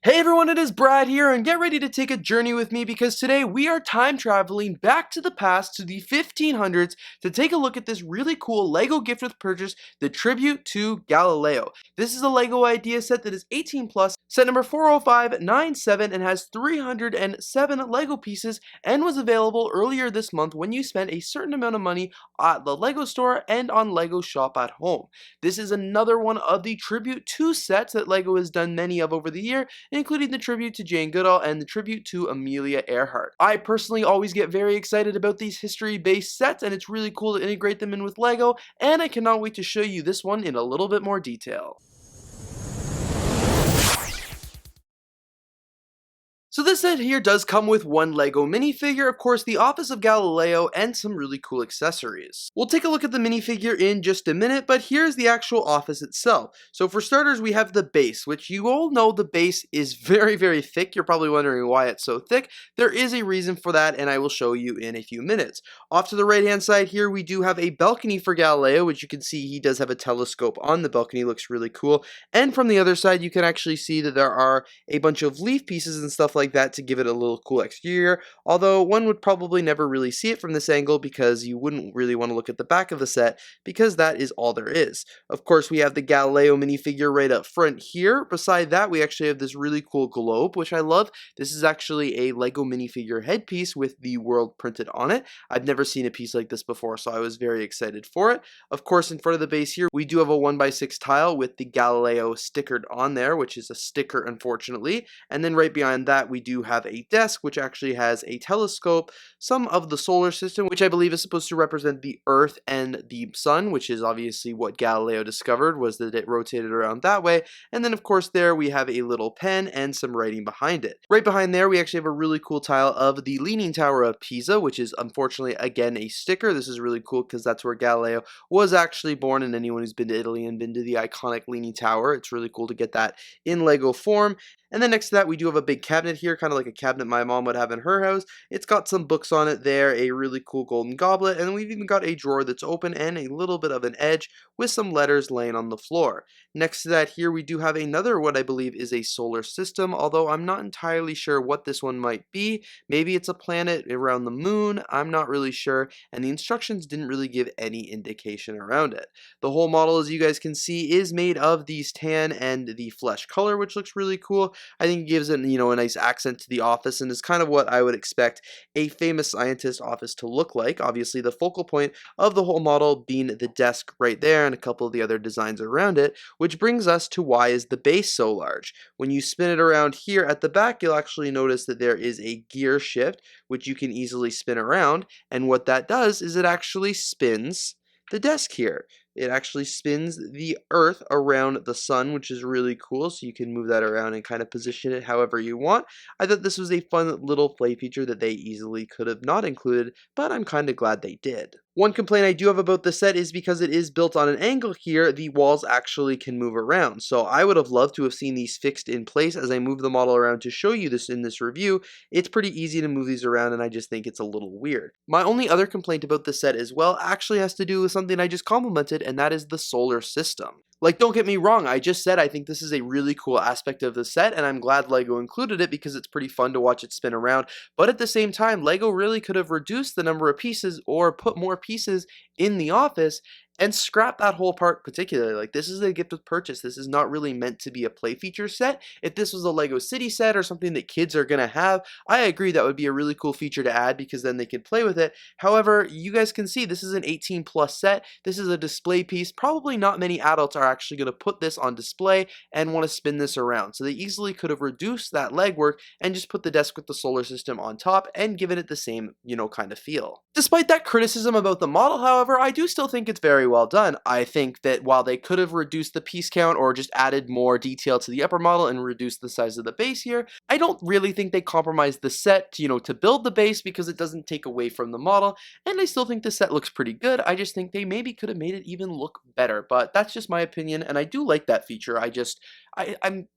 Hey everyone, it is Brad here, and get ready to take a journey with me because today we are time traveling back to the past to the 1500s to take a look at this really cool LEGO gift with purchase, the Tribute to Galileo. This is a LEGO idea set that is 18 plus, set number 40597, and has 307 LEGO pieces and was available earlier this month when you spent a certain amount of money at the LEGO store and on LEGO Shop at Home. This is another one of the Tribute to sets that LEGO has done many of over the year, including the tribute to Jane Goodall and the tribute to Amelia Earhart. I personally always get very excited about these history-based sets, and it's really cool to integrate them in with LEGO, and I cannot wait to show you this one in a little bit more detail. So this set here does come with one LEGO minifigure, of course the Office of Galileo, and some really cool accessories. We'll take a look at the minifigure in just a minute, but here's the actual office itself. So for starters, we have the base, which you all know the base is very thick. You're probably wondering why it's so thick. There is a reason for that, and I will show you in a few minutes. Off to the right hand side here, we do have a balcony for Galileo, which you can see he does have a telescope on the balcony, looks really cool. And from the other side, you can actually see that there are a bunch of leaf pieces and stuff like that to give it a little cool exterior, although one would probably never really see it from this angle because you wouldn't really want to look at the back of the set because that is all there is. Of course, we have the Galileo minifigure right up front here. Beside that, we actually have this really cool globe, which I love. This is actually a LEGO minifigure headpiece with the world printed on it. I've never seen a piece like this before, so I was very excited for it. Of course, in front of the base here, we do have a 1x6 tile with the Galileo stickered on there, which is a sticker, unfortunately. And then right behind that, we do have a desk which actually has a telescope, some of the solar system, which I believe is supposed to represent the Earth and the Sun, which is obviously what Galileo discovered, was that it rotated around that way. And then of course there we have a little pen and some writing behind it. Right behind there we actually have a really cool tile of the Leaning Tower of Pisa, which is unfortunately again a sticker. This is really cool because that's where Galileo was actually born, and anyone who's been to Italy and been to the iconic Leaning Tower, it's really cool to get that in LEGO form. And then next to that, we do have a big cabinet here, kind of like a cabinet my mom would have in her house. It's got some books on it there, a really cool golden goblet, and we've even got a drawer that's open and a little bit of an edge with some letters laying on the floor. Next to that here, we do have another what I believe is a solar system, although I'm not entirely sure what this one might be. Maybe it's a planet around the moon, I'm not really sure, and the instructions didn't really give any indication around it. The whole model, as you guys can see, is made of these tan and the flesh color, which looks really cool. I think it gives it, a nice accent to the office and is kind of what I would expect a famous scientist office to look like. Obviously, the focal point of the whole model being the desk right there and a couple of the other designs around it, which brings us to why is the base so large. When you spin it around here at the back, you'll actually notice that there is a gear shift, which you can easily spin around, and what that does is it actually spins the desk here. It actually spins the Earth around the Sun, which is really cool, so you can move that around and kind of position it however you want. I thought this was a fun little play feature that they easily could have not included, but I'm kind of glad they did. One complaint I do have about the set is because it is built on an angle here, the walls actually can move around. So I would have loved to have seen these fixed in place as I move the model around to show you this in this review. It's pretty easy to move these around, and I just think it's a little weird. My only other complaint about the set as well actually has to do with something I just complimented, and that is the solar system. Like, don't get me wrong, I just said I think this is a really cool aspect of the set, and I'm glad LEGO included it because it's pretty fun to watch it spin around, but at the same time, LEGO really could have reduced the number of pieces or put more pieces in the office and scrap that whole part particularly. Like, this is a gift with purchase. This is not really meant to be a play feature set. If this was a LEGO City set or something that kids are going to have, I agree that would be a really cool feature to add because then they could play with it. However, you guys can see this is an 18 plus set. This is a display piece. Probably not many adults are actually going to put this on display and want to spin this around. So they easily could have reduced that legwork and just put the desk with the solar system on top and given it the same, kind of feel. Despite that criticism about the model, however, I do still think it's very well done. I think that while they could have reduced the piece count or just added more detail to the upper model and reduced the size of the base here, I don't really think they compromised the set, to build the base because it doesn't take away from the model, and I still think the set looks pretty good. I just think they maybe could have made it even look better, but that's just my opinion, and I do like that feature. I'm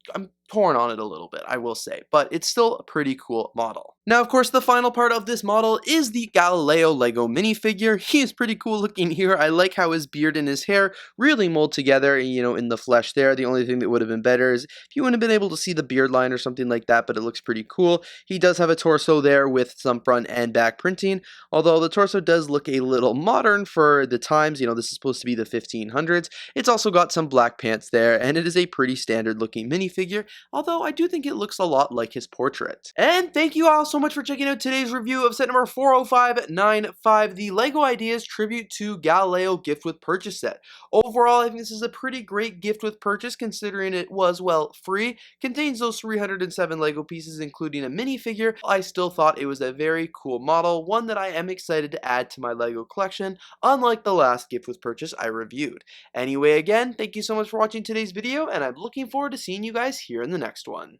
torn on it a little bit, I will say, but it's still a pretty cool model. Now, of course, the final part of this model is the Galileo Lego minifigure. He is pretty cool looking here. I like how his beard and his hair really mold together, in the flesh there. The only thing that would have been better is if you wouldn't have been able to see the beard line or something like that, but it looks pretty cool. He does have a torso there with some front and back printing, although the torso does look a little modern for the times. This is supposed to be the 1500s. It's also got some black pants there, and it is a pretty standard looking minifigure, although I do think it looks a lot like his portrait. And thank you all so much for checking out today's review of set number 40595, the LEGO Ideas Tribute to Galileo Gift with Purchase set. Overall, I think this is a pretty great gift with purchase considering it was, well, free, contains those 307 LEGO pieces including a minifigure. I still thought it was a very cool model, one that I am excited to add to my LEGO collection, unlike the last gift with purchase I reviewed. Anyway, again, thank you so much for watching today's video, and I'm looking forward to seeing you guys here in the next one.